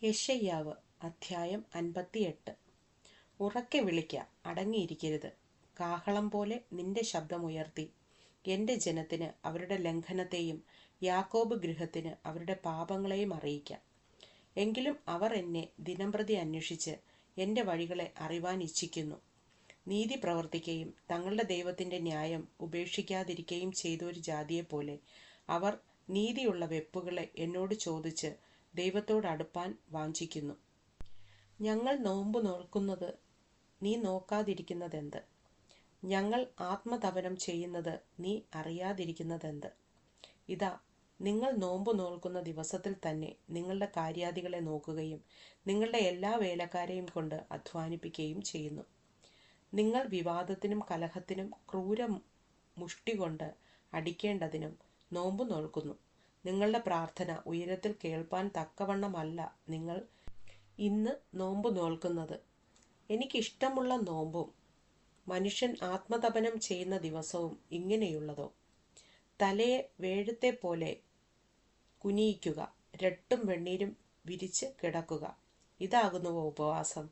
യെശയ്യാവ് അധ്യായം 58. ഉറക്കെ വിളിക്ക, അടങ്ങിയിരിക്കരുത്. കാഹളം പോലെ നിന്റെ ശബ്ദമുയർത്തി എൻ്റെ ജനത്തിന് അവരുടെ ലംഘനത്തെയും യാക്കോബ് ഗൃഹത്തിന് അവരുടെ പാപങ്ങളെയും അറിയിക്കാം. എങ്കിലും അവർ എന്നെ ദിനംപ്രതി അന്വേഷിച്ച് എൻ്റെ വഴികളെ അറിവാൻ ഇച്ഛിക്കുന്നു. നീതി പ്രവർത്തിക്കുകയും തങ്ങളുടെ ദൈവത്തിൻ്റെ ന്യായം ഉപേക്ഷിക്കാതിരിക്കുകയും ചെയ്ത ഒരു ജാതിയെപ്പോലെ അവർ നീതിയുള്ള വെപ്പുകളെ എന്നോട് ചോദിച്ച് ദൈവത്തോട് അടുപ്പാൻ വാഞ്ചിക്കുന്നു. ഞങ്ങൾ നോമ്പ് നോൽക്കുന്നത് നീ നോക്കാതിരിക്കുന്നതെന്ത്? ഞങ്ങൾ ആത്മതപനം ചെയ്യുന്നത് നീ അറിയാതിരിക്കുന്നതെന്ത്? ഇതാ, നിങ്ങൾ നോമ്പ് നോൽക്കുന്ന ദിവസത്തിൽ തന്നെ നിങ്ങളുടെ കാര്യാദികളെ നോക്കുകയും നിങ്ങളുടെ എല്ലാ വേലക്കാരെയും കൊണ്ട് അധ്വാനിപ്പിക്കുകയും ചെയ്യുന്നു. നിങ്ങൾ വിവാദത്തിനും കലഹത്തിനും ക്രൂര മുഷ്ടി കൊണ്ട് അടിക്കേണ്ടതിനും നോമ്പ് നോൽക്കുന്നു. നിങ്ങളുടെ പ്രാർത്ഥന ഉയരത്തിൽ കേൾപ്പാൻ തക്കവണ്ണമല്ല നിങ്ങൾ ഇന്ന് നോമ്പ് നോൽക്കുന്നത്. എനിക്കിഷ്ടമുള്ള നോമ്പും മനുഷ്യൻ ആത്മതപനം ചെയ്യുന്ന ദിവസവും ഇങ്ങനെയുള്ളതോ? തലയെ വേഴത്തെ പോലെ കുനിയിക്കുക, രട്ടും വെണ്ണീരും വിരിച്ച് കിടക്കുക. ഇതാകുന്നുവോ ഉപവാസം?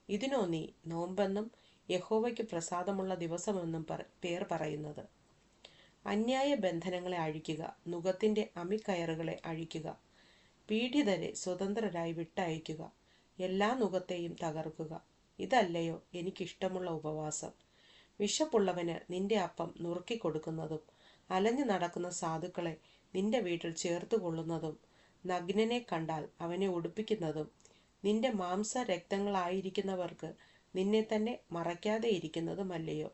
ഇതിനോ നീ നോമ്പെന്നും യഹോവയ്ക്ക് പ്രസാദമുള്ള ദിവസമെന്നും പേർ പറയുന്നത്? അന്യായ ബന്ധനങ്ങളെ അഴിക്കുക, നുകത്തിൻ്റെ അമിക്കയറുകളെ അഴിക്കുക, പീഡിതരെ സ്വതന്ത്രരായി വിട്ടയക്കുക, എല്ലാ നുകത്തെയും തകർക്കുക. ഇതല്ലയോ എനിക്കിഷ്ടമുള്ള ഉപവാസം? വിശപ്പുള്ളവന് നിന്റെ അപ്പം നുറുക്കിക്കൊടുക്കുന്നതും അലഞ്ഞു നടക്കുന്ന സാധുക്കളെ നിന്റെ വീട്ടിൽ ചേർത്തുകൊള്ളുന്നതും നഗ്നനെ കണ്ടാൽ അവനെ ഉടുപ്പിക്കുന്നതും നിന്റെ മാംസരക്തങ്ങളായിരിക്കുന്നവർക്ക് നിന്നെ തന്നെ മറയ്ക്കാതെ ഇരിക്കുന്നതുമല്ലയോ?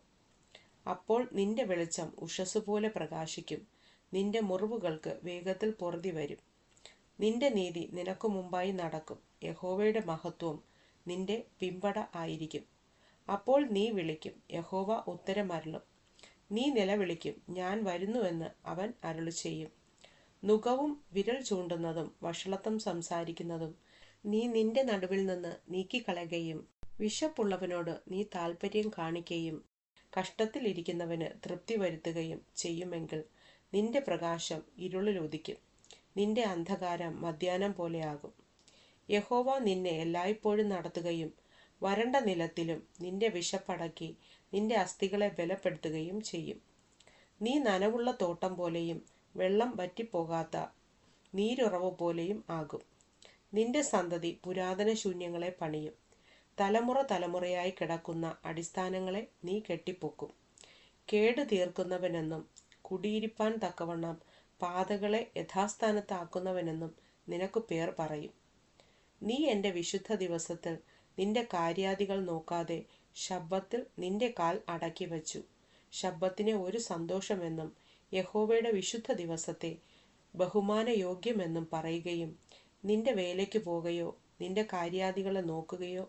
അപ്പോൾ നിന്റെ വെളിച്ചം ഉഷസ്സുപോലെ പ്രകാശിക്കും, നിന്റെ മുറിവുകൾക്ക് വേഗത്തിൽ പൊറുതി വരും. നിന്റെ നീതി നിനക്ക് മുമ്പായി നടക്കും, യഹോവയുടെ മഹത്വം നിന്റെ പിമ്പട ആയിരിക്കും. അപ്പോൾ നീ വിളിക്കും, യഹോവ ഉത്തരമരുളും. നീ നിലവിളിക്കും, ഞാൻ വരുന്നുവെന്ന് അവൻ അരുളിച്ചെയ്യും. നുകവും വിരൽ ചൂണ്ടുന്നതും വഷളത്വം സംസാരിക്കുന്നതും നീ നിന്റെ നടുവിൽ നിന്ന് നീക്കിക്കളയുകയും വിശപ്പുള്ളവനോട് നീ താൽപ്പര്യം കാണിക്കുകയും കഷ്ടത്തിലിരിക്കുന്നവന് തൃപ്തി വരുത്തുകയും ചെയ്യുമെങ്കിൽ നിന്റെ പ്രകാശം ഇരുളിൽ ഉദിക്കും, നിന്റെ അന്ധകാരം മധ്യാഹ്നം പോലെയാകും. യഹോവ നിന്നെ എല്ലായ്പ്പോഴും നടത്തുകയും വരണ്ട നിലത്തിലും നിന്റെ വിശപ്പടക്കി നിന്റെ അസ്ഥികളെ ബലപ്പെടുത്തുകയും ചെയ്യും. നീ നനവുള്ള തോട്ടം പോലെയും വെള്ളം വറ്റിപ്പോകാത്ത നീരുറവ് പോലെയും ആകും. നിന്റെ സന്തതി പുരാതന ശൂന്യങ്ങളെ പണിയും, തലമുറ തലമുറയായി കിടക്കുന്ന അടിസ്ഥാനങ്ങളെ നീ കെട്ടിപ്പൊക്കും. കേട് തീർക്കുന്നവനെന്നും കുടിയിരിപ്പാൻ തക്കവണ്ണം പാതകളെ യഥാസ്ഥാനത്താക്കുന്നവനെന്നും നിനക്ക് പേർ പറയും. നീ എൻ്റെ വിശുദ്ധ ദിവസത്തിൽ നിന്റെ കാര്യാദികൾ നോക്കാതെ ശബ്ബത്തിൽ നിന്റെ കാൽ അടക്കി വച്ചു. ശബ്ബത്തിനെ ഒരു സന്തോഷമെന്നും യഹോവയുടെ വിശുദ്ധ ദിവസത്തെ ബഹുമാനയോഗ്യമെന്നും പറയുകയും നിന്റെ വേലയ്ക്ക് പോകുകയോ നിന്റെ കാര്യാദികളെ നോക്കുകയോ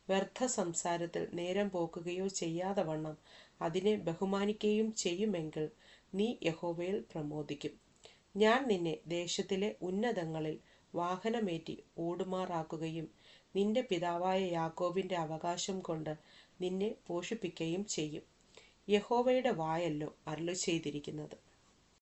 വ്യർത്ഥ സംസാരത്തിൽ നേരം പോക്കുകയോ ചെയ്യാതെ വണ്ണം അതിനെ ബഹുമാനിക്കുകയും ചെയ്യുമെങ്കിൽ നീ യഹോവയിൽ പ്രമോദിക്കും. ഞാൻ നിന്നെ ദേശത്തിലെ ഉന്നതങ്ങളിൽ വാഹനമേറ്റി ഓടുമാറാക്കുകയും നിന്റെ പിതാവായ യാക്കോബിൻ്റെ അവകാശം കൊണ്ട് നിന്നെ പോഷിപ്പിക്കുകയും ചെയ്യും. യഹോവയുടെ വായല്ലോ അരുളിച്ചെയ്തിരിക്കുന്നത്.